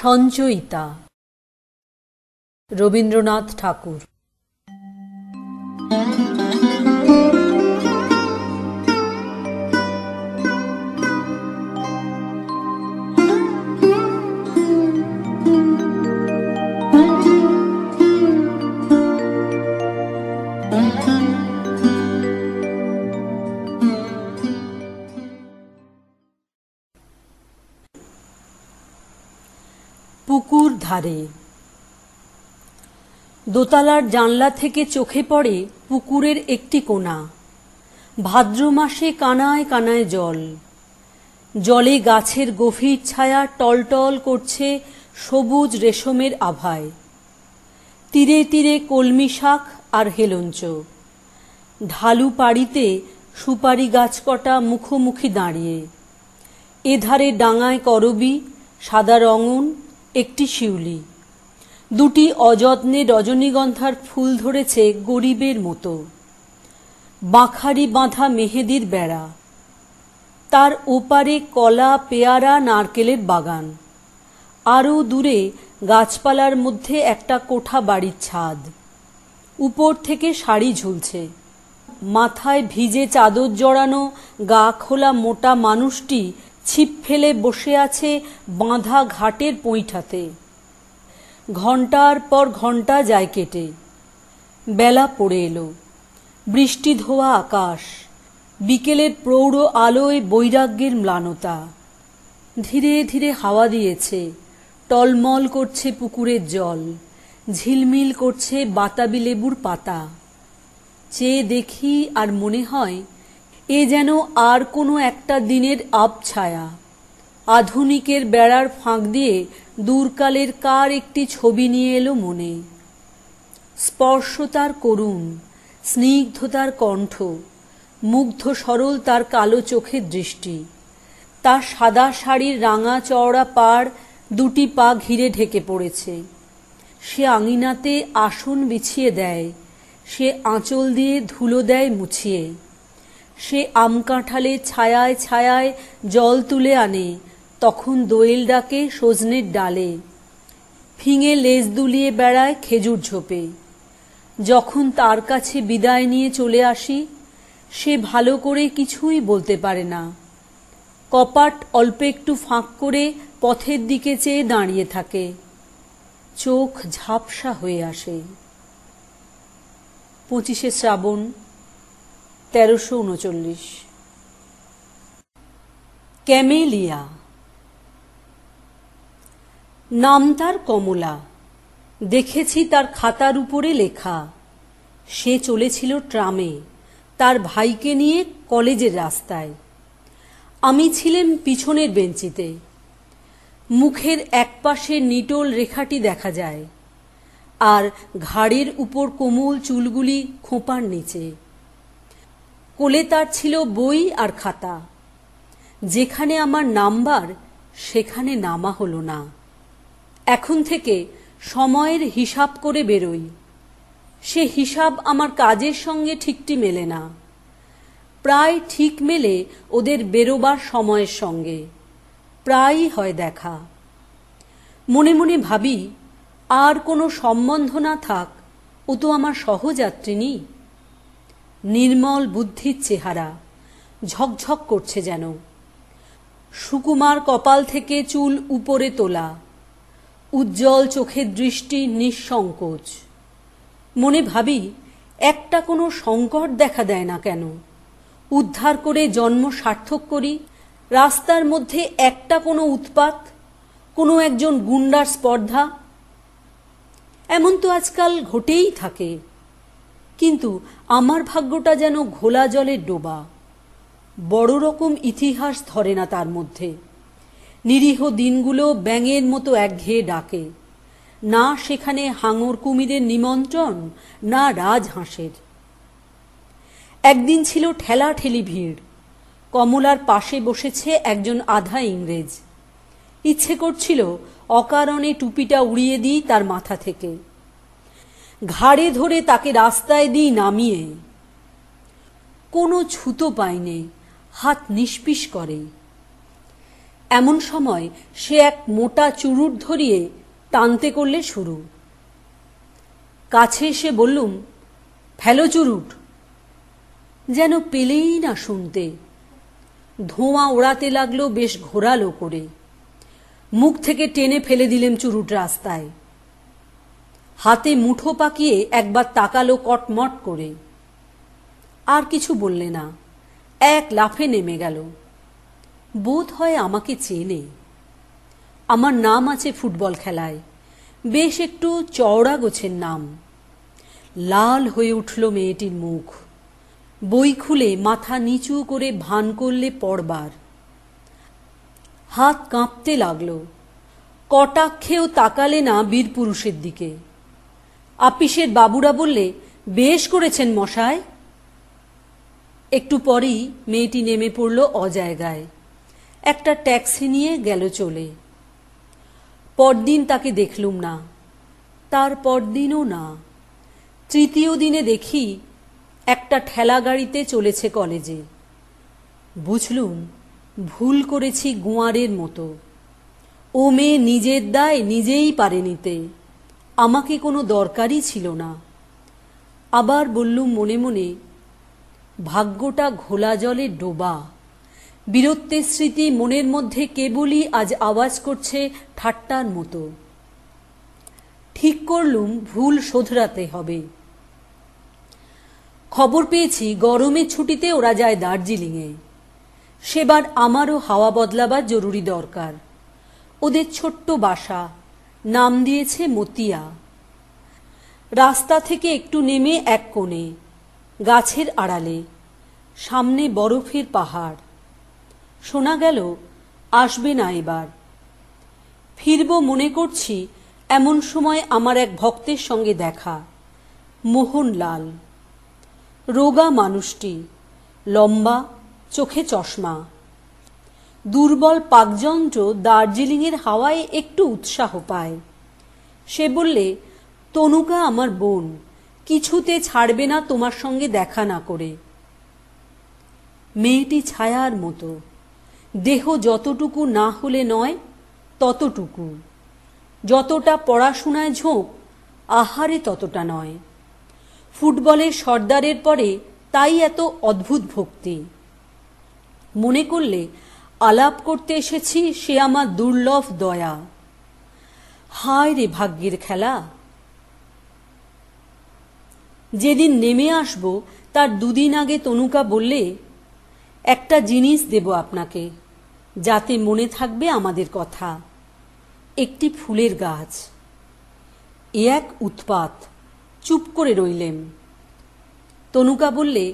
সঞ্চয়িতা রবীন্দ্রনাথ ঠাকুর। পুকুর ধারে। দোতলার জানলা থেকে চোখে পড়ে পুকুরের একটি কোণা। ভাদ্র মাসে কানায় কানায় জল, জলে গাছের গভীর ছায়া টলটল করছে সবুজ রেশমের আভায়। তীরে তীরে কলমি শাক আর হেলঞ্চ। ঢালু পাড়িতে সুপারি গাছ কটা মুখোমুখি দাঁড়িয়ে। এধারে ডাঙায় করবী, সাদা রঙুন, একটি শিউলি। দুটি অযত্নে রজনীগন্ধার ফুল ধরেছে গরিবের মতো। বাঁখারি বাঁধা মেহেদির বেড়া, তার ওপারে কলা, পেয়ারা, নারকেলের বাগান। আরও দূরে গাছপালার মধ্যে একটা কোঠা বাড়ির ছাদ। উপর থেকে শাড়ি ঝুলছে। মাথায় ভিজে চাদর জড়ানো গা খোলা মোটা মানুষটি ছিপ ফেলে বসে আছে বাঁধা ঘাটের পৈঠাতে। ঘণ্টার পর ঘণ্টা যায় কেটে। বেলা পড়ে এলো। বৃষ্টি ধোয়া আকাশ, বিকেলের প্রৌঢ় আলোয় বৈরাগ্যের ম্লানতা। ধীরে ধীরে হাওয়া দিয়েছে, টলমল করছে পুকুরের জল, ঝিলমিল করছে বাতাবি লেবুর পাতা। চেয়ে দেখি আর মনে হয় এ যেন আর কোনো একটা দিনের আবছায়া। আধুনিকের বেড়ার ফাঁক দিয়ে দূরকালের কার একটি ছবি নিয়ে এলো মনে। স্পর্শতার করুণ, স্নিগ্ধতার কণ্ঠ, মুগ্ধ সরল তার কালো চোখের দৃষ্টি। তার সাদা শাড়ির রাঙা চওড়া পাড় দুটি পা ঘিরে ঢেকে পড়েছে। সে আঙিনাতে আসন বিছিয়ে দেয়, সে আঁচল দিয়ে ধুলো দেয় মুছিয়ে। সে আম কাঁঠালের ছায়ায় ছায়ায় জল তুলে আনে, তখন দোয়েল ডাকে সজনের ডালে। ফিঙে লেজ দুলিয়ে বেড়ায় খেজুর ঝোপে। যখন তার কাছে বিদায় নিয়ে চলে আসি, সে ভালো করে কিছুই বলতে পারে না। কপাট অল্প একটু ফাঁক করে পথের দিকে চেয়ে দাঁড়িয়ে থাকে। চোখ ঝাপসা হয়ে আসে। 25শে শ্রাবণ 1339। ক্যামেলিয়া। নাম তার কমলা। দেখেছি তার খাতার উপরে লেখা। সে চলেছিল ট্রামে, তার ভাইকে নিয়ে কলেজের রাস্তায়। আমি ছিলাম পিছনের বেঞ্চিতে। মুখের একপাশে নিটোল রেখাটি দেখা যায়, আর ঘাড়ের উপর কোমল চুলগুলি খোঁপার নিচে। কোলে তার ছিল বই আর খাতা। যেখানে আমার নাম্বার সেখানে নামা হলো না। এখন থেকে সময়ের হিসাব করে বেরোই। সে হিসাব আমার কাজের সঙ্গে ঠিকটি মেলে না। প্রায় ঠিক মেলে ওদের বেরোবার সময়ের সঙ্গে। প্রায়ই হয় দেখা। মনে মনে ভাবি, আর কোনো সম্বন্ধ না থাক, ও তো আমার সহযাত্রিনী। নির্মল বুদ্ধির চেহারা, ঝকঝক করছে যেন। সুকুমার কপাল থেকে চুল উপরে তোলা, উজ্জ্বল চোখের দৃষ্টি নিঃসংকোচ। মনে ভাবি, একটা কোনো সংকট দেখা দেয় না কেন? উদ্ধার করে জন্ম সার্থক করি। রাস্তার মধ্যে একটা কোনো উৎপাত, কোনো একজন গুন্ডার স্পর্ধা, এমন তো আজকাল ঘটেই থাকে। কিন্তু আমার ভাগ্যটা যেন ঘোলা জলের ডোবা। বড় রকম ইতিহাস ধরে না তার মধ্যে। নিরীহ দিনগুলো ব্যাঙের মতো একঘেয়ে ডাকে। না সেখানে হাঙর কুমিরের নিমন্ত্রণ, না রাজহাঁসের। একদিন ছিল ঠেলাঠেলি ভিড়। কমলার পাশে বসেছে একজন আধা ইংরেজ। ইচ্ছে করছিল অকারণে টুপিটা উড়িয়ে দিই তার মাথা থেকে, ঘাড়ে ধরে তাকে রাস্তায় দিই নামিয়ে। কোনো ছুতো পাইনে, হাত নিষ্পিস করে। এমন সময় সে এক মোটা চুরুট ধরিয়ে টানতে করলে শুরু। কাছে এসে বললুম, ফেলো চুরুট। যেন পেলেই না শুনতে। ধোঁয়া ওড়াতে লাগলো বেশ ঘোরালো করে। মুখ থেকে টেনে ফেলে দিলেম চুরুট রাস্তায়। হাতে মুঠো পাকিয়ে একবার তাকালো কটমট করে। আর কিছু বললে না, এক লাফে নেমে গেল। বোধ হয় আমাকে চেনে। আমার নাম আছে ফুটবল খেলায়, বেশ একটু চওড়া গোছের নাম। লাল হয়ে উঠল মেয়েটির মুখ। বই খুলে মাথা নিচু করে ভান করলে পড়বার। হাত কাঁপতে লাগলো। কটাক্ষেও তাকালে না বীরপুরুষের দিকে। আপিসের বাবুরা বললে, বেশ করেছেন মশায়। একটু পরেই মেয়েটি নেমে পড়ল অজায়গায়। একটা ট্যাক্সি নিয়ে গেল চলে। পরদিন তাকে দেখলুম না, তার পরদিনও না। তৃতীয় দিনে দেখি একটা ঠেলা গাড়িতে চলেছে কলেজে। বুঝলুম ভুল করেছি গোয়ারের মতো। ও মেয়ে নিজের দায় নিজেই পারে নিতে, আমাকে কোনো দরকারই ছিল না। আবার বললুম মনে মনে, ভাগ্যটা ঘোলা জলে ডোবা। বীরত্বের স্মৃতি মনের মধ্যে কেবলই আজ আওয়াজ করছে ঠাট্টার মতো। ঠিক করলুম ভুল শোধরাতে হবে। খবর পেয়েছি গরমের ছুটিতে ওরা যায় দার্জিলিংয়ে। সেবার আমারও হাওয়া বদলাবার জরুরি দরকার। ওদের ছোট্ট বাসা, নাম দিয়েছে মতিয়া। রাস্তা থেকে একটু নেমে এক কোণে, গাছের আড়ালে, সামনে বরফের পাহাড়। শোনা গেল আসবে না এবার। ফিরব মনে করছি এমন সময় আমার এক ভক্তের সঙ্গে দেখা, মোহনলাল। রোগা মানুষটি, লম্বা, চোখে চশমা। দুর্বল পাকযন্ত্র দার্জিলিংয়ের হাওয়ায় একটু উৎসাহ পায়। সে বললে, তনুকা আমার বোন, কিছুতে ছাড়বে না তোমার সঙ্গে দেখা না করে। মেয়েটি ছায়ার মতো, দেহ যতটুকু না হলে নয় ততটুকু। যতটা পড়াশোনায় ঝোঁক, আহারে ততটা নয়। ফুটবলের সর্দারের পরে তাই এত অদ্ভুত ভক্তি। মনে করলে আলাপ করতে এসেছি সে আমার দুর্লভ দয়া। হায় রে ভাগ্যের খেলা। যেদিন নেমে আসব তার দুদিন আগে তনুকা বললে, একটা জিনিস দেব আপনাকে, যাতে মনে থাকবে আমাদের কথা। একটি ফুলের গাছ। এ এক উৎপাত। চুপ করে রইলেম। তনুকা বললে,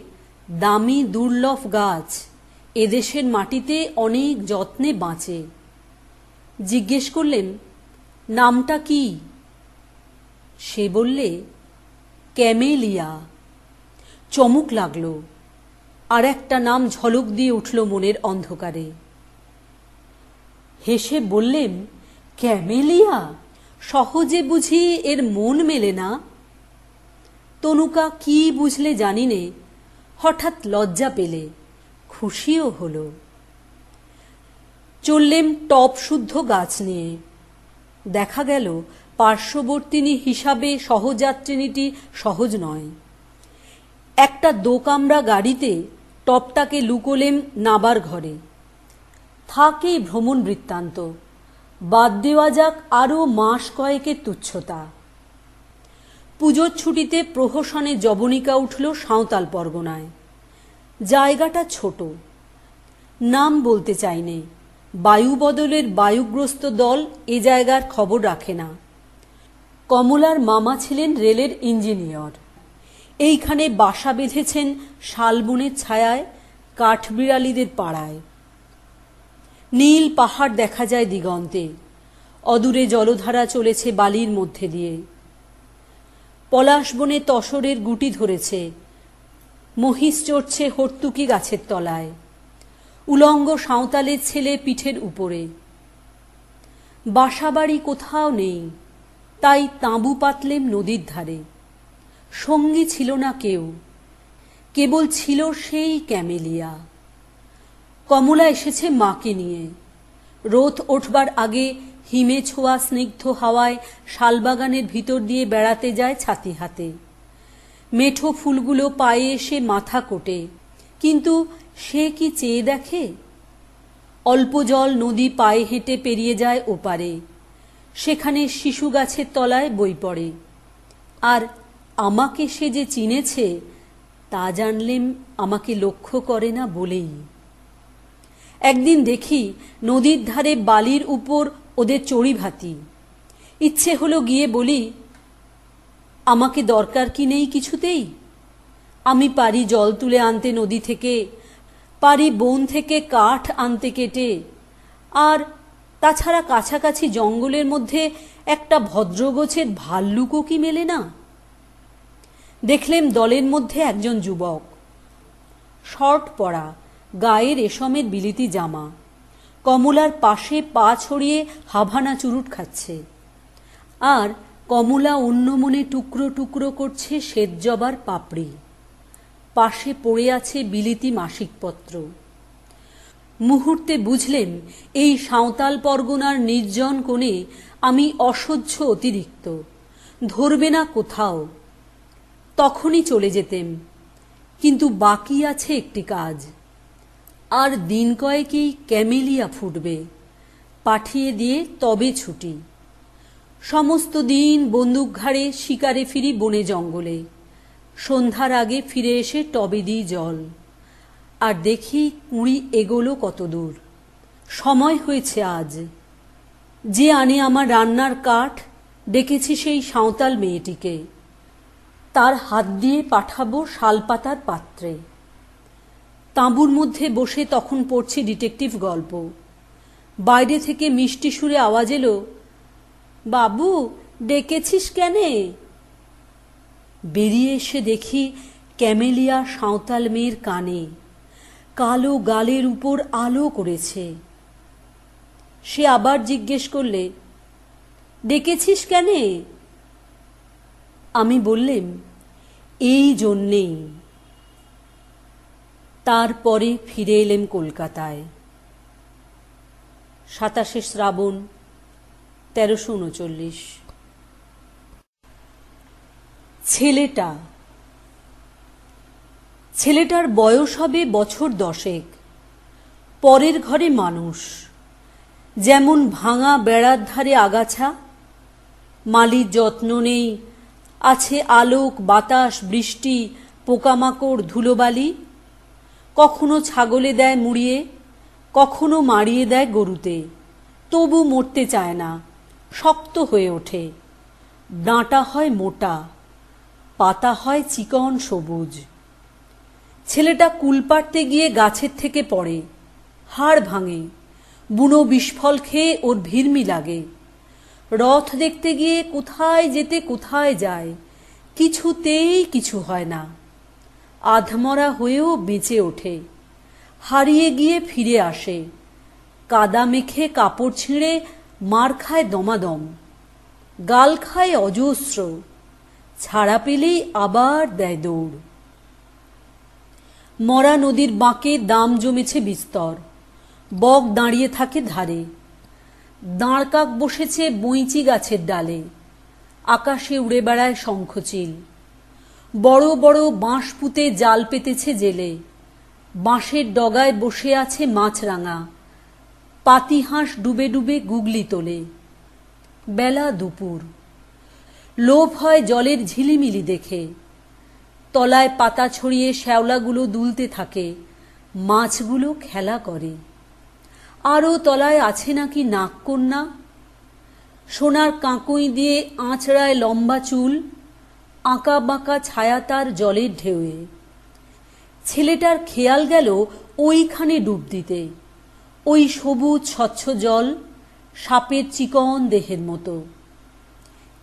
দামি দুর্লভ গাছ এদেশের মাটিতে অনেক যত্নে বাঁচে। জিজ্ঞেস করলেন, নামটা কি? সে বললে, ক্যামেলিয়া। চমক লাগলো। আর একটা নাম ঝলক দিয়ে উঠল মনের অন্ধকারে। হেসে বললেন, ক্যামেলিয়া? সহজে বুঝি এর মন মেলে না? তনুকা কি বুঝলে জানি নে, হঠাৎ লজ্জা পেলে, খুশিও হল। চললেম টপ শুদ্ধ গাছ নিয়ে। দেখা গেল পার্শ্ববর্তিনী হিসাবে সহযাত্রিনীটি সহজ নয়। একটা দোকামরা গাড়িতে টপটাকে লুকোলেম নাবার ঘরে। থাকে ভ্রমণ বৃত্তান্ত, বাদ দেওয়া যাক আরও মাস কয়েকের তুচ্ছতা। পুজোর ছুটিতে প্রহসনে জবনিকা উঠল সাঁওতাল পরগনায়। জায়গাটা ছোট, নাম বলতে চাইনে। বায়ু বদলের বায়ুগ্রস্ত দল এ জায়গার খবর রাখে না। কমলার মামা ছিলেন রেলের ইঞ্জিনিয়র। এইখানে বাসা বেঁধেছেন শালবনের ছায়ায় কাঠবিড়ালিদের পাড়ায়। নীল পাহাড় দেখা যায় দিগন্তে। অদূরে জলধারা চলেছে বালির মধ্যে দিয়ে। পলাশবনে তসরের গুটি ধরেছে। মহিষ চড়ছে হর্তুকি গাছের তলায়। উলঙ্গ সাঁওতালের ছেলে পিঠের উপরে। বাসাবাড়ি কোথাও নেই, তাই তাঁবু পাতলেম নদীর ধারে। সঙ্গী ছিল না কেউ, কেবল ছিল সেই ক্যামেলিয়া। কমলা এসেছে মাকে নিয়ে। রোদ ওঠবার আগে হিমে ছোঁয়া স্নিগ্ধ হাওয়ায় শালবাগানের ভিতর দিয়ে বেড়াতে যায় ছাতি হাতে। মেঠো ফুলগুলো পায়ে এসে মাথা কোটে, কিন্তু সে কি চেয়ে দেখে? অল্প জল নদী পায়ে হেঁটে পেরিয়ে যায় ওপারে, সেখানে শিশু গাছের তলায় বই পড়ে। আর আমাকে সে যে চিনেছে তা জানলেম আমাকে লক্ষ্য করে না বলেই। একদিন দেখি নদীর ধারে বালির উপর ওদের চড়িভাতি। ইচ্ছে হলো গিয়ে বলি, আমাকে দরকার কি নেই কিছুতেই? আমি পারি জল তুলে আনতে নদী থেকে, পারি বন থেকে কাঠ আনতে কেটে, আর তাছাড়া কাছাকাছি জঙ্গলের মধ্যে একটা ভদ্রগোছের ভাল্লুকও কি মেলে না? দেখলেম দলের মধ্যে একজন যুবক, শর্ট পরা, গায়ে রেশমের বিলিতি জামা, কমলার পাশে পা ছড়িয়ে হাভানা চুরুট খাচ্ছে, আর কমলা অন্য মনে টুকরো টুকরো করছে শ্বেত জবার পাপড়ি। পাশে পড়ে আছে বিলিতি মাসিকপত্র। মুহূর্তে বুঝলেম এই সাঁওতাল পরগনার নির্জন কোণে আমি অসহ্য অতিরিক্ত, ধরবে না কোথাও। তখনই চলে যেতেম, কিন্তু বাকি আছে একটি কাজ। আর দিন কয়েকেই ক্যামেলিয়া ফুটবে, পাঠিয়ে দিয়ে তবে ছুটি। সমস্ত দিন বন্দুক ঘাড়ে শিকারে ফিরি বনে জঙ্গলে, সন্ধ্যার আগে ফিরে এসে টবে দিই জল, আর দেখি কুঁড়ি এগোলো কত দূর। সময় হয়েছে আজ। যে আনে আমার রান্নার কাঠ, ডেকেছি সেই সাঁওতাল মেয়েটিকে, তার হাত দিয়ে পাঠাবো শালপাতার পাত্রে। তাঁবুর মধ্যে বসে তখন পড়ছি ডিটেকটিভ গল্প। বাইরে থেকে মিষ্টি সুরে আওয়াজ এলো, বাবু ডেকেছিস কেনে? বেরিয়ে এসে দেখি ক্যামেলিয়া সাঁওতাল মেয়ের কানে, কালো গালের উপর আলো করেছে। সে আবার জিজ্ঞেস করলে, ডেকেছিস কেনে? আমি বললেম, এই জন্যেই। তারপরে ফিরে এলেম কলকাতায়। 27 শ্রাবণ 1339। ছেলেটার বয়স হবে বছর 10। পরের ঘরে মানুষ, যেমন ভাঙা বেড়ার ধারে আগাছা, মালির যত্ন নেই, আছে আলোক বাতাস বৃষ্টি পোকামাকড় ধুলোবালি। কখনো ছাগলে দেয় মুড়িয়ে, কখনো মারিয়ে দেয় গরুতে, তবু মরতে চায় না, শক্ত হয়ে ওঠে। ডাঁটা হয় মোটা, পাতা হয় চিকন সবুজ। ছেলেটা কুল পাড়তে গিয়ে গাছের থেকে পড়ে, হাড় ভাঙে, বুনো বিস্ফল খেয়ে ওর ভিড়মি লাগে। রথ দেখতে গিয়ে কোথায় যেতে কোথায় যায়, কিছুতেই কিছু হয় না। আধমরা হয়েও বেঁচে ওঠে, হারিয়ে গিয়ে ফিরে আসে, কাদা মেখে কাপড় ছিঁড়ে মার খায় দমাদম, গাল খায় অজস্র, ছাড়া পেলেই আবার দেয় দৌড়। মরা নদীর বাঁকে দাম জমেছে বিস্তর, বক দাঁড়িয়ে থাকে ধারে, দাঁড়কাক বসেছে বইচি গাছের ডালে, আকাশে উড়ে বেড়ায় শঙ্খচিল। বড় বড় বাঁশ পুঁতে জাল পেতেছে জেলে, বাঁশের ডগায় বসে আছে মাছরাঙা, পাতিহাঁস ডুবে ডুবে গুগলি তোলে। বেলা দুপুর, লোভ হয় জলের ঝিলিমিলি দেখে। তলায় পাতা ছড়িয়ে শ্যাওলাগুলো দুলতে থাকে, মাছগুলো খেলা করে। আরও তলায় আছে নাকি নাগকন্যা, সোনার কাঁকই দিয়ে আঁচড়ায় লম্বা চুল, আঁকা বাঁকা ছায়া তার জলের ঢেউয়ে। ছেলেটার খেয়াল গেল ওইখানে ডুব দিতে, ওই সবুজ স্বচ্ছ জল, সাপের চিকন দেহের মতো।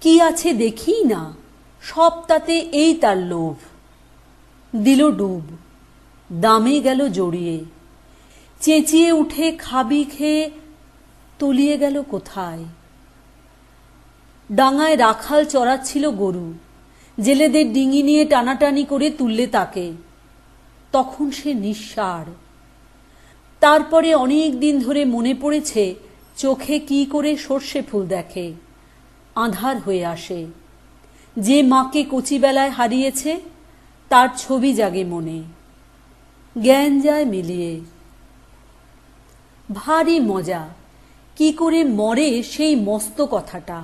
কি আছে দেখি না, সব তাতে এই তার লোভ। দিল ডুব, দামে গেল জড়িয়ে, চেঁচিয়ে উঠে খাবি খেয়ে তলিয়ে গেল কোথায়। ডাঙায় রাখাল চড়াচ্ছিল গরু, জেলেদের ডিঙি নিয়ে টানাটানি করে তুললে তাকে। তখন সে নিঃসাড়। তারপরে অনেক দিন ধরে মনে পড়েছে চোখে কি করে সর্ষে ফুল দেখে, আঁধার হয়ে আসে। যে মাকে কচিবেলায় হারিয়েছে তার ছবি জাগে মনে, জ্ঞান যায় মিলিয়ে। ভারী মজা, কি করে মরে সেই মস্ত কথাটা।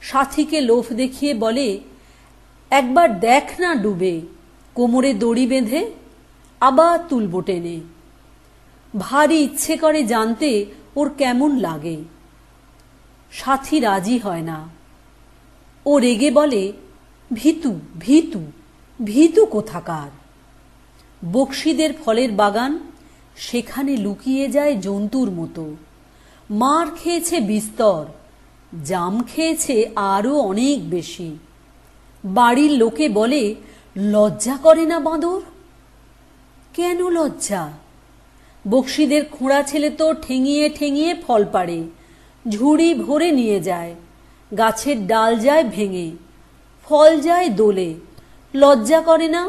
সাথীকে লোভ দেখিয়ে বলে, একবার দেখ না ডুবে, কোমরে দড়ি বেঁধে আবার তুলব টেনে। ভারী ইচ্ছে করে জানতে ওর কেমন লাগে। সাথী রাজি হয় না। ও রেগে বলে, ভীতু ভীতু ভীতু কোথাকার। বকশিদের ফলের বাগান, সেখানে লুকিয়ে যায় জন্তুর মতো। মার খেয়েছে বিস্তর, জাম খেয়েছে আরো অনেক বেশি। বাড়ির লোকে বলে, লজ্জা করে না বাঁদর? কেন লজ্জা? বকশিদের খোঁড়া ছেলে তো ঠেঙিয়ে ঠেঙিয়ে ফল পাড়ে, ঝুড়ি ভরে নিয়ে যায়। গাছের ডাল যায় ভেঙে, ফল যায় দোলে, লজ্জা করে না?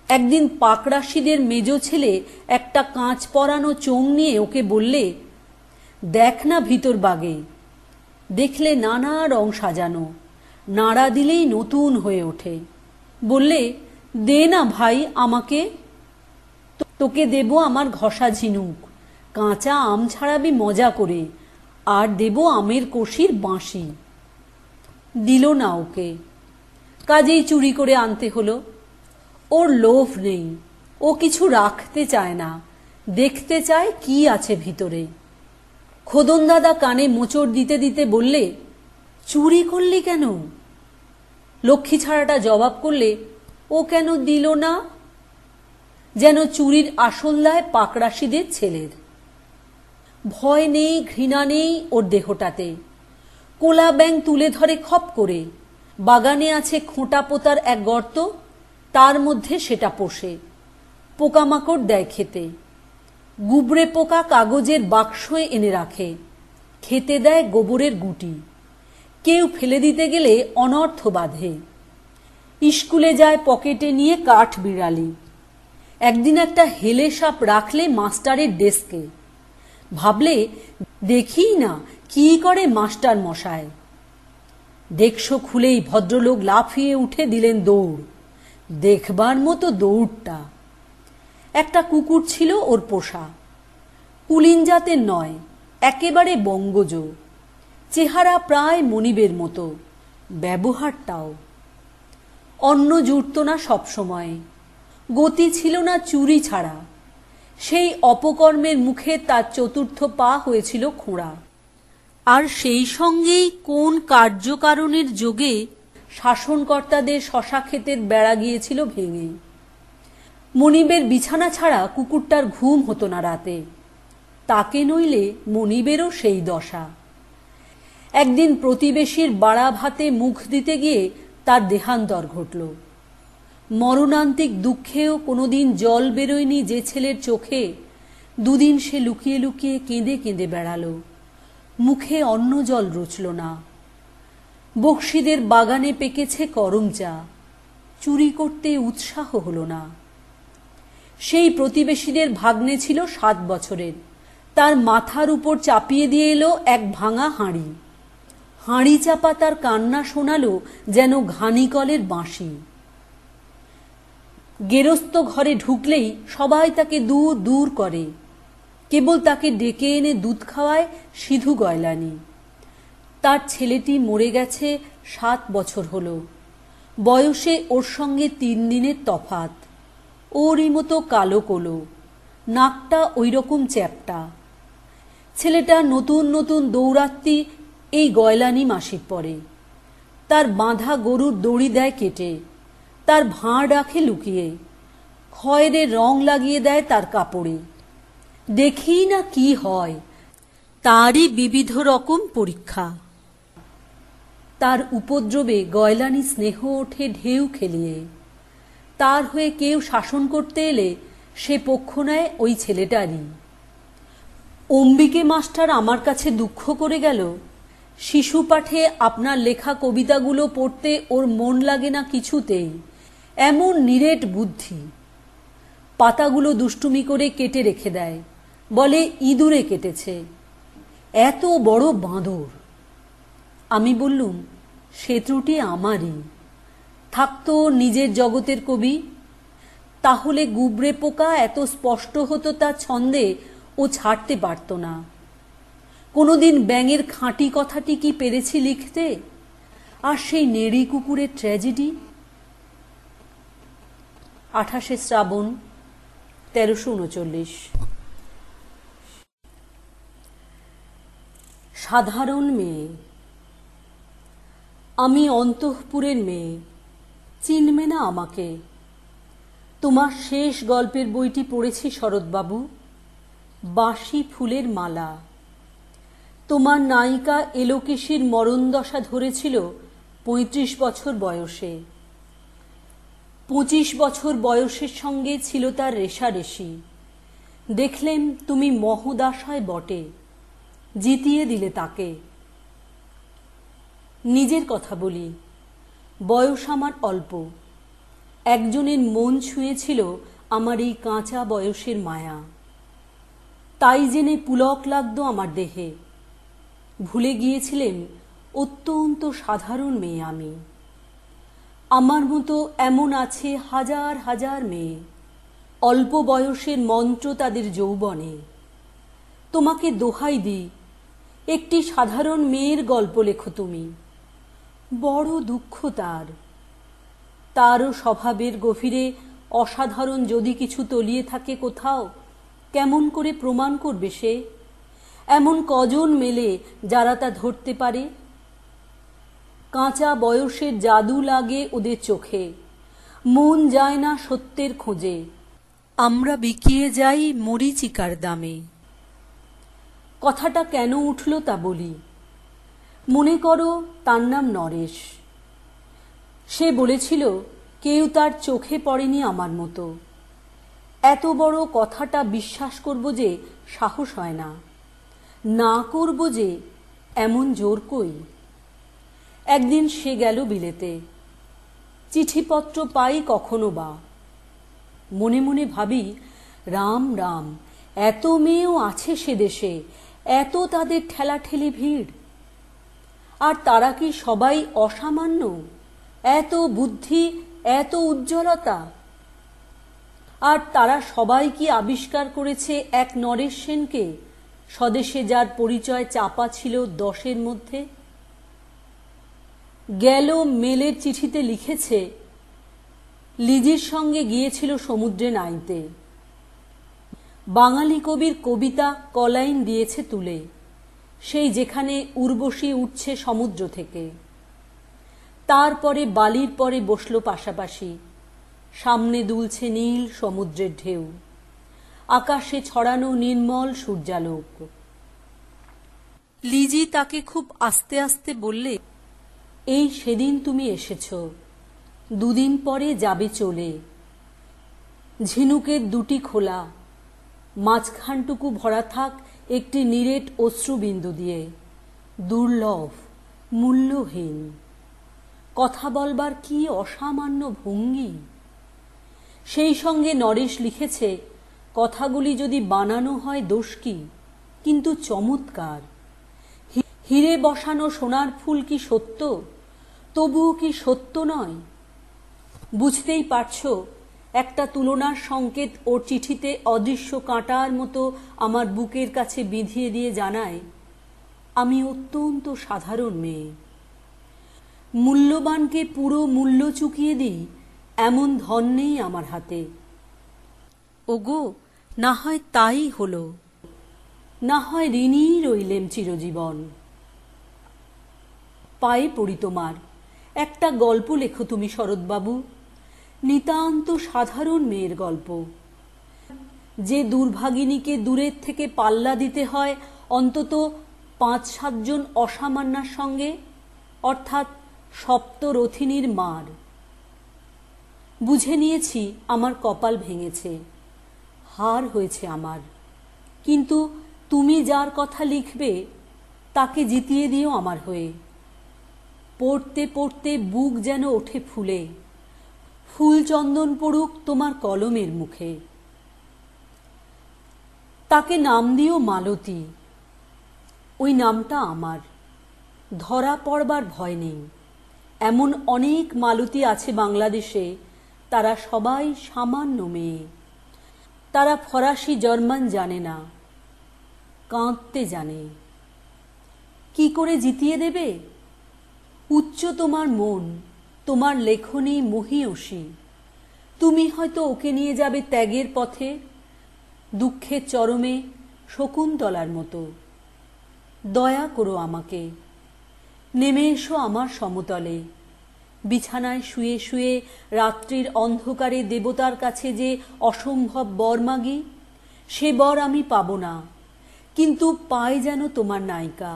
একদিন পাকড়াশিদের মেজ ছেলে একটা কাঁচ পরানো চোঙ নিয়ে ওকে বললে, দেখ না ভিতর বাগে। দেখলে নানা রং সাজানো, নাড়া দিলেই নতুন হয়ে ওঠে। বললে, দে না ভাই আমাকে, তোকে দেব আমার ঘষা ঝিনুক, কাঁচা আম ছাড়াবি মজা করে, আর দেব আমের কষির বাঁশি। দিল না ওকে, কাজেই চুরি করে আনতে হলো। ওর লোভ নেই, ও কিছু রাখতে চায় না, দেখতে চায় কি আছে ভিতরে। খোদন দাদা কানে মোচড় দিতে দিতে বললে, চুরি করলি কেন? লক্ষ্মী ছাড়াটা জবাব করলে, ও কেন দিল না? যেন চুরির আসল দায় পাকড়াশিদের ছেলের। ভয় নেই, ঘৃণা নেই ওর দেহটাতে। কোলা ব্যাং তুলে ধরে খপ করে। বাগানে আছে খোঁটা পোতার এক গর্ত, তার মধ্যে সেটা পোষে। পোকামাকড় দেয় খেতে। গুবরে পোকা কাগজের বাক্সে এনে রাখে, খেতে দেয় গোবরের গুটি। কেউ ফেলে দিতে গেলে অনর্থ বাঁধে। স্কুলে যায় পকেটে নিয়ে কাঠ বিড়ালি। একদিন একটা হেলে সাপ রাখলে মাস্টারের ডেস্কে। ভাবলে, দেখি না কি করে মাস্টার মশায়। ডেস্ক খুলেই ভদ্রলোক লাফিয়ে উঠে দিলেন দৌড়। দেখবার মতো দৌড়টা। একটা কুকুর ছিল ওর পোষা, কুলিন জাতের নয়, একেবারে বঙ্গজ। চেহারা প্রায় মনিবের মতো, ব্যবহারটাও। অন্ন জুটত না সবসময়, গতি ছিল না চুরি ছাড়া। সেই অপকর্মের মুখে তার চতুর্থ পা হয়েছিল খোঁড়া। আর সেই সঙ্গেই কোন কার্যকারণের যোগে শাসনকর্তাদের শশা ক্ষেতের বেড়া গিয়েছিল ভেঙে। মনিবের বিছানা ছাড়া কুকুরটার ঘুম হতো না রাতে। তাকে নইলে মনিবেরও সেই দশা। একদিন প্রতিবেশীর বাড়া ভাতে মুখ দিতে গিয়ে তার দেহান্তর ঘটল। মরণান্তিক দুঃখেও কোনোদিন জল বেরোয়নি যে ছেলের চোখে, দুদিন সে লুকিয়ে লুকিয়ে কেঁদে কেঁদে বেড়ালো। মুখে অন্ন জল রুচল না। বকশিদের বাগানে পেকেছে করম চা, চুরি করতে উৎসাহ হলো না। সেই প্রতিবেশীদের ভাগ্নে ছিল 7 বছরের। তার মাথার উপর চাপিয়ে দিয়ে এলো এক ভাঙা হাঁড়ি। হাঁড়ি চাপা তার কান্না শোনালো যেন ঘানিকলের বাঁশি। গেরস্ত ঘরে ঢুকলেই সবাই তাকে দূর দূর করে। কেবল তাকে ডেকে এনে দুধ খাওয়ায় সিধু গয়লানি। তার ছেলেটি মরে গেছে 7 বছর হলো। বয়সে ওর সঙ্গে 3 দিনের তফাত। ওরই মতো কালো কোলো, নাকটা ওই রকম চ্যাপটা। ছেলেটা নতুন নতুন দৌড়াত্তি এই গয়লানি মাসির পরে। তার বাঁধা গরুর দড়ি দেয় কেটে, তার ভাঁড় রাখে লুকিয়ে, খয়েরের রং লাগিয়ে দেয় তার কাপড়ে। দেখি না কি হয়, তারই বিবিধ রকম পরীক্ষা। তার উপদ্রবে গয়লানি স্নেহ ওঠে ঢেউ খেলিয়ে। তার হয়ে কেউ শাসন করতে এলে সে পক্ষ নেয় ওই ছেলেটারই। অম্বিকে মাস্টার আমার কাছে দুঃখ করে গেল, শিশু পাঠে আপনার লেখা কবিতাগুলো পড়তে ওর মন লাগে না কিছুতেই, এমন নিরেট বুদ্ধি। পাতাগুলো দুষ্টুমি করে কেটে রেখে দেয়, বলে ইঁদুরে কেটেছে, এত বড় বাঁদর। আমি বললুম, সে ত্রুটি আমারই, থাকতো নিজের জগতের কবি, তাহলে গুবরে পোকা এত স্পষ্ট হতো তার ছন্দে, ও ছাড়তে পারত না। কোনোদিন ব্যাঙের খাঁটি কথাটি কি পেরেছি লিখতে? আর সেই নেড়ি কুকুরের ট্র্যাজেডি। 28শে শ্রাবণ 1339। সাধারণ মেয়ে। আমি অন্তঃপুরের মেয়ে, চিনবে না আমাকে। তোমার শেষ গল্পের বইটি পড়েছি শরৎবাবু, বাসি ফুলের মালা। তোমার নায়িকা এলোকেশীর মরণদশা ধরেছিল 35 বছর বয়সে। 25 বছর বয়সের সঙ্গে ছিল তার রেশারেশি। দেখলেম তুমি মহোদাশয় বটে, জিতিয়ে দিলে তাকে। নিজের কথা বলি, বয়স আমার অল্প। একজনের মন ছুঁয়েছিল আমার এই কাঁচা বয়সের মায়া, তাই জেনে পুলক লাগতো আমার দেহে। ভুলে গিয়েছিলেন অত্যন্ত সাধারণ মেয়ে আমি। আমার মতো এমন আছে হাজার হাজার মেয়ে, অল্প বয়সের মন্ত্র তাদের যৌবনে। তোমাকে দোহাই দিই, একটি সাধারণ মেয়ের গল্প লেখো তুমি। বড় দুঃখ তারও স্বভাবের গভীরে অসাধারণ যদি কিছু তলিয়ে থাকে কোথাও, কেমন করে প্রমাণ করবে সে? এমন কজন মেলে যারা তা ধরতে পারে? কাঁচা বয়সের জাদু লাগে ওদের চোখে, মন যায় না সত্যের খোঁজে। আমরা বিকিয়ে যাই মরীচিকার দামে। কথাটা কেন উঠল তা বলি। মনে করো তার নাম নরেশ। সে বলেছিল কেউ তার চোখে পড়েনি আমার মতো। এত বড় কথাটা বিশ্বাস করব যে সাহস হয় না, না করব যে এমন জোর কই। একদিন সে গেল বিলেতে, চিঠিপত্র পাই কখনো বা। মনে মনে ভাবি, রাম রাম, এত মেয়েও আছে সে দেশে, এত তাদের ঠেলাঠেলি ভিড়। আর তারা কি সবাই অসামান্য? এত বুদ্ধি, এত উজ্জ্বলতা। আর তারা সবাই কি আবিষ্কার করেছে এক নরেশ সেনকে, স্বদেশে যার পরিচয় চাপা ছিল 10-এর মধ্যে? গেল মেলের চিঠিতে লিখেছে লিজির সঙ্গে গিয়েছিল সমুদ্রে নাইতে। বাঙালি কবির কবিতা কলাইন দিয়েছে তুলে, সেই যেখানে উর্বশী উঠছে সমুদ্র থেকে। তারপরে বালির পরে বসল পাশাপাশি, সামনে দুলছে নীল সমুদ্রের ঢেউ, আকাশে ছড়ানো নির্মল সূর্যালোক। লিজি তাকে খুব আস্তে আস্তে বললে, এই সেদিন তুমি এসেছ, দুদিন পরে যাবে চলে। ঝিনুকের দুটি খোলা, মাঝখানটুকু ভরা থাক একটি নিরেট অশ্রুবিন্দু দিয়ে। দুর্লভ, মূল্যহীন। কথা বলবার কি অসামান্য ভঙ্গি। সেই সঙ্গে নরেশ লিখেছে, কথাগুলি যদি বানানো হয় দোষ কি, কিন্তু চমৎকার। হিরে বসানো সোনার ফুল কি সত্য? তবুও কি সত্য নয়? বুঝতেই পারছ, একটা তুলনার সংকেত ওর চিঠিতে অদৃশ্য কাঁটার মতো আমার বুকের কাছে বিঁধিয়ে দিয়ে জানায়, আমি অত্যন্ত সাধারণ মেয়ে। মূল্যবানকে পুরো মূল্য চুকিয়ে দিই এমন ধন নেই আমার হাতে। ওগো, না হয় তাই হলো, না হয় ঋণী রইলেম চিরজীবন। পায়ে পড়ি তোমার, একটা গল্প লেখো তুমি শরৎবাবু, নিতান্ত সাধারণ মেয়ের গল্প। যে দুর্ভাগিনীকে দূরের থেকে পাল্লা দিতে হয় অন্তত 5-7 জন অসামান্যার সঙ্গে, অর্থাৎ সপ্তরথিনীর মার। বুঝে নিয়েছি আমার কপাল ভেঙেছে, হার হয়েছে আমার। কিন্তু তুমি যার কথা লিখবে তাকে জিতিয়ে দিও আমার হয়ে। পড়তে পড়তে বুক যেন ওঠে ফুলে, ফুল চন্দন পড়ুক তোমার কলমের মুখে। তাকে নাম দিও মালতী। ওই নামটা আমার, ধরা পড়বার ভয় নেই। এমন অনেক মালতী আছে বাংলাদেশে, তারা সবাই সামান্য মেয়ে। তারা ফরাসি জার্মান জানে না, কাঁদতে জানে। কি করে জিতিয়ে দেবে? উচ্চ তোমার মন, তোমার লেখনী মহীয়সী। তুমি হয়তো ওকে নিয়ে যাবে ত্যাগের পথে, দুঃখের চরমে শকুন্তলার মতো। দয়া করো আমাকে, নেমে এসো আমার সমতলে। বিছানায় শুয়ে শুয়ে রাত্রির অন্ধকারে দেবতার কাছে যে অসম্ভব বর মাগি, সে বর আমি পাব না, কিন্তু পাই যেন তোমার নায়িকা।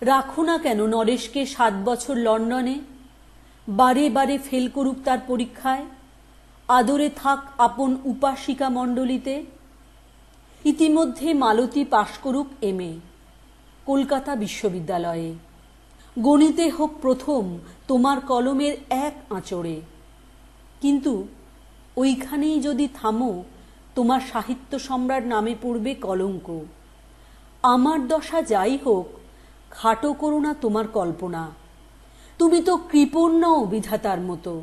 রাখো না কেন নরেশকে 7 বছর লন্ডনে, বারে বারে ফেল করুক তার পরীক্ষায়, আদরে থাক আপন উপাসিকা মণ্ডলীতে। ইতিমধ্যে মালতী পাশ করুক MA কলকাতা বিশ্ববিদ্যালয়ে। গণিতে হোক প্রথম তোমার কলমের এক আঁচড়ে। কিন্তু ওইখানেই যদি থামো, তোমার সাহিত্য সম্রাট নামে পড়বে কলঙ্ক। আমার দশা যাই হোক, খাটো করো না তোমার কল্পনা। তুমি তো কৃপণ নও বিধাতার মতো।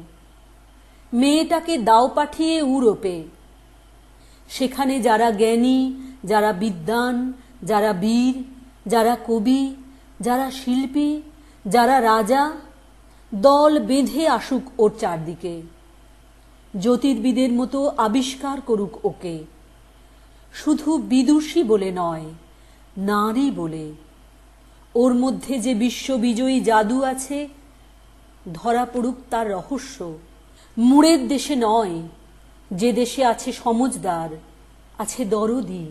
মেয়েটাকে দাও পাঠিয়ে ইউরোপে। সেখানে যারা জ্ঞানী, যারা বিদ্বান, যারা বীর, যারা কবি, যারা শিল্পী, যারা রাজা, দল বেঁধে আসুক ওর চারদিকে। জ্যোতির্বিদের মতো আবিষ্কার করুক ওকে, শুধু বিদুষী বলে নয়, নারী বলে। ওর মধ্যে যে বিশ্ববিজয়ী জাদু আছে, ধরা পড়ুক তার রহস্য। মুড়ের দেশে নয়, যে দেশে আছে সমজদার, আছে দরদি,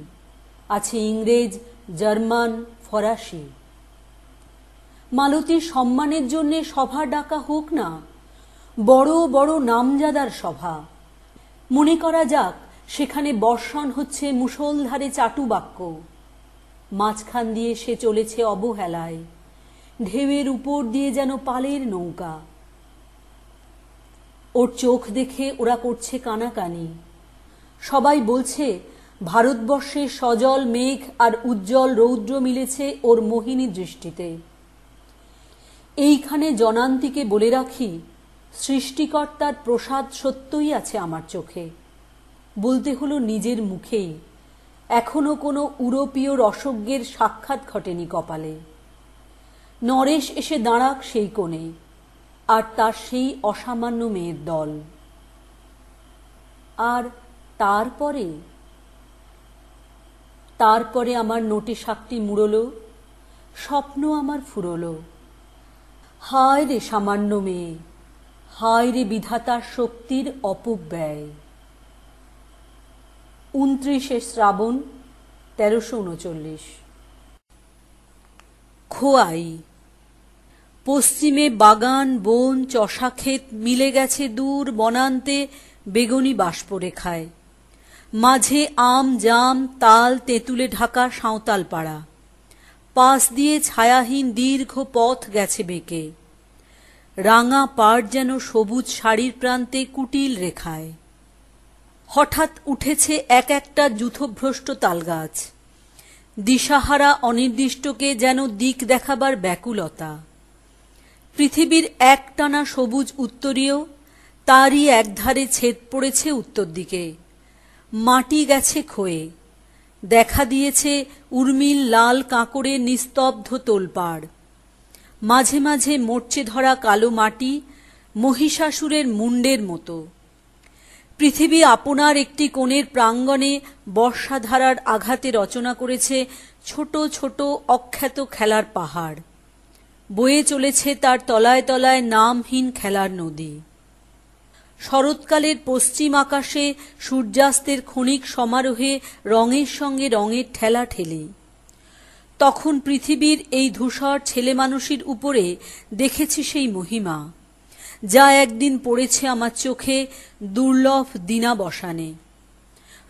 আছে ইংরেজ, জার্মান, ফরাসি। মালতীর সম্মানের জন্য সভা ডাকা হোক না, বড় বড় নামজাদার সভা। মনে করা যাক সেখানে বর্ষণ হচ্ছে মুষলধারে চাটুবাক্য। মাঝখান দিয়ে সে চলেছে অবহেলায়, ঢেউয়ের উপর দিয়ে যেন পালের নৌকা। ওর চোখ দেখে ওরা করছে কানাকানি। সবাই বলছে ভারতবর্ষে সজল মেঘ আর উজ্জ্বল রৌদ্র মিলেছে ওর মোহিনী দৃষ্টিতে। এইখানে জনান্তিকে বলে রাখি, সৃষ্টিকর্তার প্রসাদ সত্যই আছে আমার চোখে। বলতে হলো নিজের মুখেই, এখনো কোনো ইউরোপীয় রসজ্ঞের সাক্ষাৎ ঘটেনি কপালে। নরেশ এসে দাঁড়াক সেই কোণে, আর তার সেই অসামান্য মেয়ের দল। আর তারপরে আমার নোটে শাকটি মুড়লো, স্বপ্ন আমার ফুরলো। হায় রে সামান্য মেয়ে, হায় রে বিধাতার শক্তির অপব্যয়। 29 শ্রাবণ 1339। খোয়াই। পশ্চিমে বাগান, বন, চষা ক্ষেত মিলে গেছে দূর বনান্তে বেগুনি বাষ্পরেখায়। মাঝে আম, জাম, তাল, তেঁতুলে ঢাকা সাঁওতাল পাড়া। পাশ দিয়ে ছায়াহীন দীর্ঘ পথ গেছে বেঁকে। রাঙা পাড় যেন সবুজ শাড়ির প্রান্তে কুটিল রেখায়। হঠাৎ উঠেছে এক একটা যূথভ্রষ্ট তালগাছ। দিশাহারা অনির্দিষ্টকে যেন দিক দেখাবার ব্যাকুলতা। পৃথিবীর একটানা সবুজ উত্তরীয়, তারই একধারে ছেদ পড়েছে উত্তর দিকে। মাটি গেছে ক্ষয়ে, দেখা দিয়েছে উর্মিল লাল কাঁকড়ের নিস্তব্ধ তোলপাড়। মাঝে মাঝে মরচে ধরা কালো মাটি, মহিষাসুরের মুন্ডের মতো। পৃথিবী আপনার একটি কোণের প্রাঙ্গণে বর্ষাধারার আঘাতে রচনা করেছে ছোট ছোট অখ্যাত খেলার পাহাড়। বয়ে চলেছে তার তলায় তলায় নামহীন খেলার নদী। শরৎকালের পশ্চিম আকাশে সূর্যাস্তের ক্ষণিক সমারোহে রঙের সঙ্গে রঙের ঠেলাঠেলি। তখন পৃথিবীর এই ধূসর ছেলেমানুষির উপরে দেখেছি সেই মহিমা, যা একদিন পড়েছে আমার চোখে দুর্লভ দিনাবসানে।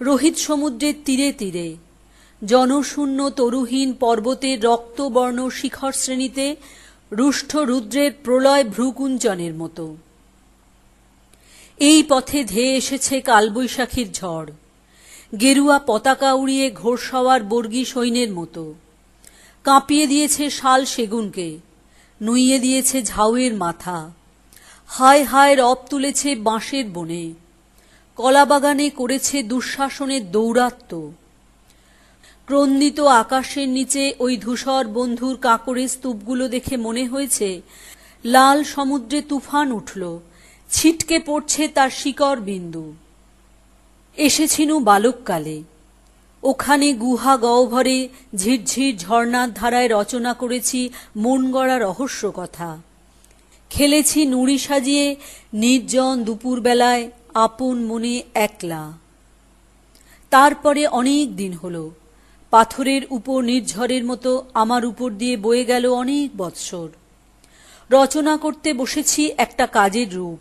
রোহিত সমুদ্রের তীরে তীরে, জনশূন্য তরুহীন পর্বতের রক্তবর্ণ শিখর শ্রেণীতে রুষ্ট রুদ্রের প্রলয় ভ্রুকুঞ্চনের মতো। এই পথে ধেয়ে এসেছে কালবৈশাখীর ঝড়। গেরুয়া পতাকা উড়িয়ে ঘোড়সওয়ার বর্গী সৈন্যের মতো। কাঁপিয়ে দিয়েছে শাল সেগুনকে, নুইয়ে দিয়েছে ঝাউয়ের মাথা। হায় হায় রব তুলেছে বাঁশের বনে, কলাবাগানে করেছে দুঃশাসনের দৌরাত্ম্য। ক্রন্দিত আকাশের নিচে ওই ধূসর বন্ধুর কাঁকড়ের স্তূপগুলো দেখে মনে হয়েছে লাল সমুদ্রে তুফান উঠল, ছিটকে পড়ছে তার শিকড় বিন্দু। এসেছিনু বালককালে, ওখানে গুহা গহ্বরে ঝিরঝির ঝর্ণার ধারায় রচনা করেছি মন গড়া রহস্য কথা। খেলেছি নুড়ি সাজিয়ে নির্জন দুপুরবেলায় আপন মনে একলা। তারপরে অনেক দিন হলো, পাথরের উপর নির্ঝরের মতো আমার উপর দিয়ে বয়ে গেল অনেক বৎসর। রচনা করতে বসেছি একটা কাজের রূপ,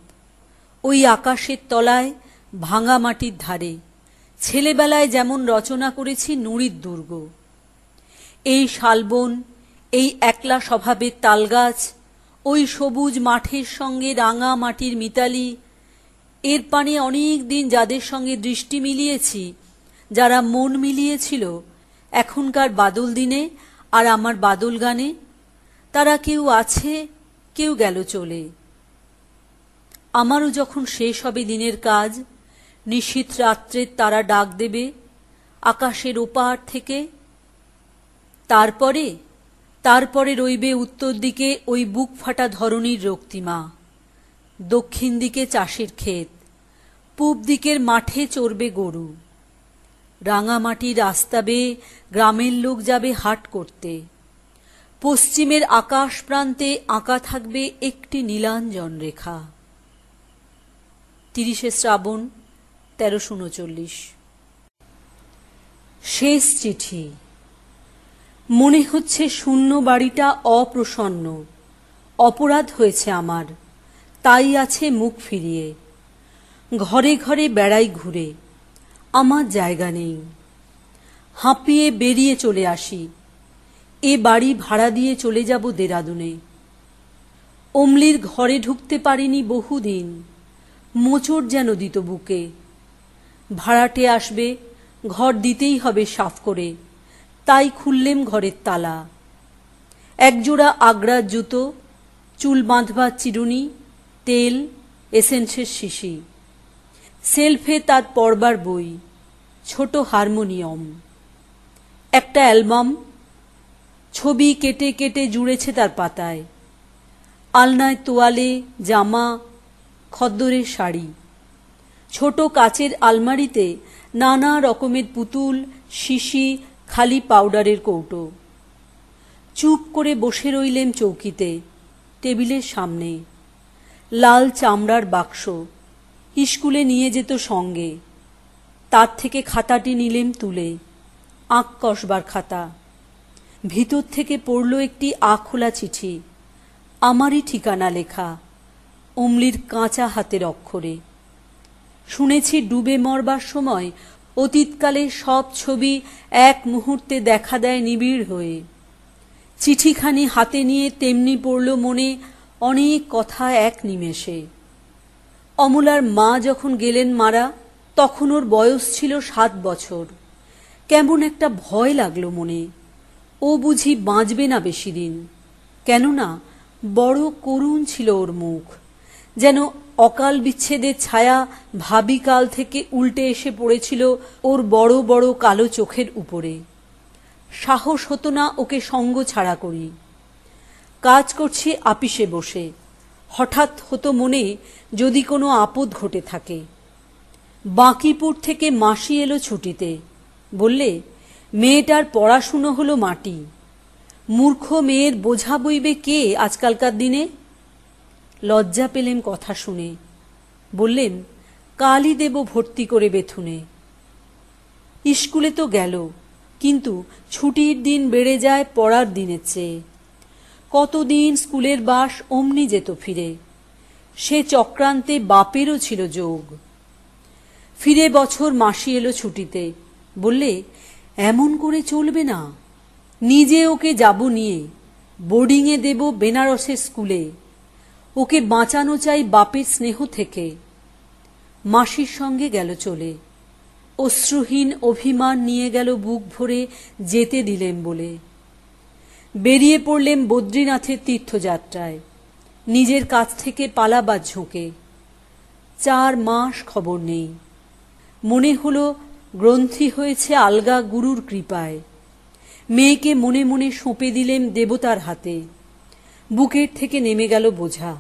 ওই আকাশের তলায় ভাঙা মাটির ধারে, ছেলেবেলায় যেমন রচনা করেছি নুড়ির দুর্গ। এই শালবন, এই একলা স্বভাবের তালগাছ, ওই সবুজ মাঠের সঙ্গে রাঙা মাটির মিতালি, এর পানে অনেক দিন যাদের সঙ্গে দৃষ্টি মিলিয়েছি, যারা মন মিলিয়েছিল এখনকার বাদল দিনে আর আমার বাদল গানে, তারা কেউ আছে, কেউ গেল চলে। আমারও যখন শেষ হবে দিনের কাজ, নিশীথ রাত্রের তারা ডাক দেবে আকাশের ওপার থেকে। তারপরে রইবে উত্তর দিকে ওই বুক ফাটা ধরণীর রক্তিমা, দক্ষিণ দিকে চাষের ক্ষেত, পূব দিকের মাঠে চড়বে গরু। রাঙামাটির রাস্তা বেয়ে গ্রামের লোক যাবে হাট করতে। পশ্চিমের আকাশ প্রান্তে আঁকা থাকবে একটি নীলাঞ্জন রেখা। 30শে শ্রাবণ 1339। শেষ চিঠি। মনে হচ্ছে শূন্য বাড়িটা অপ্রসন্ন, অপরাধ হয়েছে আমার, তাই আছে মুখ ফিরিয়ে। ঘরে ঘরে বেড়াই ঘুরে, আমার জায়গা নেই। হাঁপিয়ে বেরিয়ে চলে আসি, এ বাড়ি ভাড়া দিয়ে চলে যাব দেরাদুনে। অমলির ঘরে ঢুকতে পারিনি বহুদিন, মোচড় যেন দিত বুকে। ভাড়াটে আসবে, ঘর দিতেই হবে সাফ করে, তাই খুললেম ঘরের তালা। একজোড়া আগ্রার জুতো, চুল বাঁধবার চিরুনি, তেল, এসেন্সের শিশি। সেলফে তার পড়বার বই, ছোট হারমোনিয়াম, একটা অ্যালবাম, ছবি কেটে কেটে জুড়েছে তার পাতায়। আলনায় তোয়ালে, জামা, খদ্দরের শাড়ি। ছোট কাচের আলমারিতে নানা রকমের পুতুল, শিশি, খালি পাউডারের কৌটো। চুপ করে বসে রইলেম চৌকিতে, টেবিলের সামনে। লাল চামড়ার বাক্স, স্কুলে নিয়ে যেত সঙ্গে। তার থেকে খাতাটি নিলেম তুলে, আঁক কষবার খাতা। ভিতর থেকে পড়ল একটি আখোলা চিঠি, আমারই ঠিকানা লেখা, অমলির কাঁচা হাতের অক্ষরে। শুনেছি ডুবে মরবার সময় অতীতকালের সব ছবি এক মুহূর্তে দেখা দেয় নিবিড় হয়ে। চিঠিখানি হাতে নিয়ে তেমনি পড়ল মনে অনেক কথা এক নিমেষে। অমলার মা যখন গেলেন মারা, তখন ওর বয়স ছিল 7 বছর। কেমন একটা ভয় লাগলো মনে, ও বুঝি বাঁচবে না বেশি দিন। কেননা বড় করুণ ছিল ওর মুখ, যেন অকাল বিচ্ছেদের ছায়া ভাবিকাল থেকে উল্টে এসে পড়েছিল ওর বড় বড় কালো চোখের উপরে। সাহস হতো না ওকে সঙ্গ ছাড়া করি। কাজ করছি আপিসে বসে, হঠাৎ হতো মনে যদি কোনো আপদ ঘটে থাকে। বাঁকিপুর থেকে মাসি এলো ছুটিতে, বললে মেয়েটার পড়াশুনো হলো মাটি, মূর্খ মেয়ের বোঝা বইবে কে আজকালকার দিনে। লজ্জা পেলেম কথা শুনে, বললেন কালই দেব ভর্তি করে বেথুনে। স্কুলে তো গেল, কিন্তু ছুটির দিন বেড়ে যায় পড়ার দিনের চেয়ে। কতদিন স্কুলের বাস অমনি যেত ফিরে, সে চক্রান্তে বাপেরও ছিল যোগ। ফিরে বছর মাসি এলো ছুটিতে, বললে এমন করে চলবে না, নিজে ওকে যাব নিয়ে, বোর্ডিংয়ে দেব বেনারসের স্কুলে। ওকে বাঁচানো চাই বাপের স্নেহ থেকে। মাসির সঙ্গে গেল চলে। অশ্রুহীন অভিমান নিয়ে গেল বুক ভরে যেতে দিলেম বলে। বেরিয়ে পড়লেম বদ্রীনাথের তীর্থযাত্রায়, নিজের কাছ থেকে পালাবার ঝোঁকে। 4 মাস খবর নেই। মনে হলো গ্রন্থি হয়েছে আলগা গুরুর কৃপায়। মেয়েকে মনে মনে সঁপে দিলেম দেবতার হাতে। বুকের থেকে নেমে গেল বোঝা।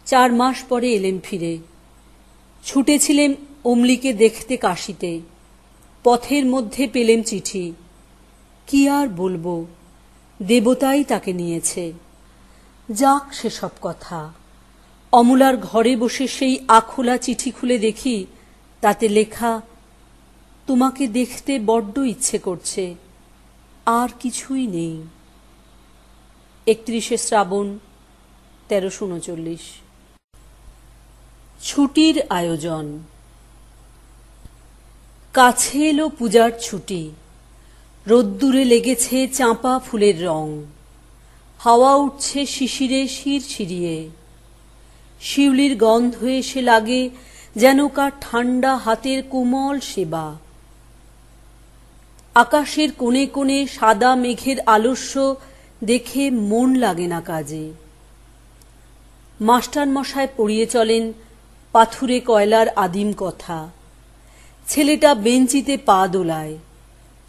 4 মাস পরে এলেম ফিরে। ছুটেছিলেম অমলিকে দেখতে কাশিতে। পথের মধ্যে পেলেম চিঠি। কি আর বলবো, দেবতাই তাকে নিয়েছে। যাক সেসব কথা। অমলার ঘরে বসে সেই আখোলা চিঠি খুলে দেখি, তাতে লেখা, তোমাকে দেখতে বড্ড ইচ্ছে করছে, আর কিছুই নেই। 31শে শ্রাবণ 1339। ছুটির আয়োজন। কাছে এলো পূজার ছুটি। রোদ্দুরে লেগেছে চাঁপা ফুলের রং। হাওয়া উঠছে শিশিরে শিরশিরিয়ে। শিউলির গন্ধ এসে লাগে যেন কার ঠান্ডা হাতের কোমল সেবা। আকাশের কোণে কোণে সাদা মেঘের আলস্য দেখে মন লাগে না কাজে। মাস্টার মশায় পড়িয়ে চলেন পাথুরে কয়লার আদিম কথা। ছেলেটা বেঞ্চিতে পা দোলায়,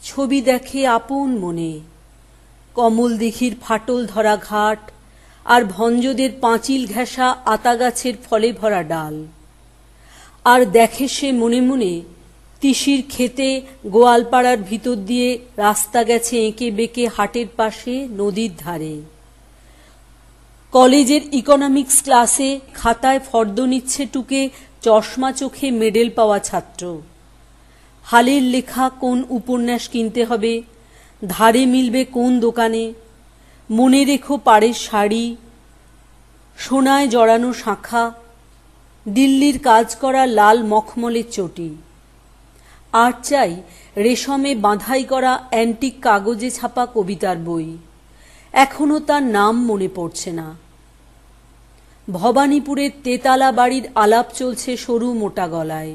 ছবি দেখে আপন মনে। কমল দিঘির ফাটল ধরা ঘাট আর ভঞ্জদের পাঁচিল ঘেঁষা আতা গাছের ফলে ভরা ডাল। আর দেখে সে মনে মনে তিসির খেতে গোয়ালপাড়ার ভিতর দিয়ে রাস্তা গেছে এঁকে বেঁকে হাটের পাশে নদীর ধারে। কলেজের ইকোনমিক্স ক্লাসে খাতায় ফর্দ নিচ্ছে টুকে চশমা চোখে মেডেল পাওয়া ছাত্র। হালের লেখা কোন উপন্যাস কিনতে হবে, ধারে মিলবে কোন দোকানে, মনে রেখো পাড়ের শাড়ি, সোনায় জড়ানো শাঁখা, দিল্লির কাজ করা লাল মখমলের চটি। আর চাই রেশমে বাঁধাই করা অ্যান্টিক কাগজে ছাপা কবিতার বই। এখনো তার নাম মনে পড়ছে না। ভবানীপুরের তেতালা বাড়ির আলাপ চলছে সরু মোটা গলায়।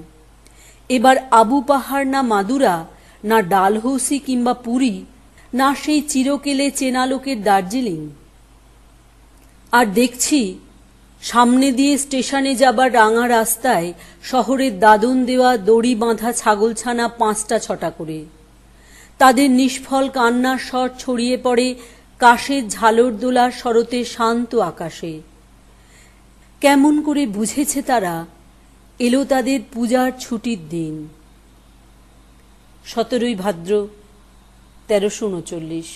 এবার আবু পাহাড় না মাদুরা, না ডালহৌসি কিংবা পুরী, না সেই চিরকেলে চেনা লোকের দার্জিলিং। আর দেখছি সামনে দিয়ে স্টেশনে যাবার রাঙা রাস্তায় শহরের দাদন দেওয়া দড়ি বাঁধা ছাগলছানা 5টা-6টা করে। তাদের নিষ্ফল কান্নার স্বর ছড়িয়ে পড়ে কাশের ঝালর দোলার শরতে শান্ত আকাশে। কেমন করে বুঝেছে তারা এলো তাদের পূজার ছুটির দিন। 17ই ভাদ্র 1339।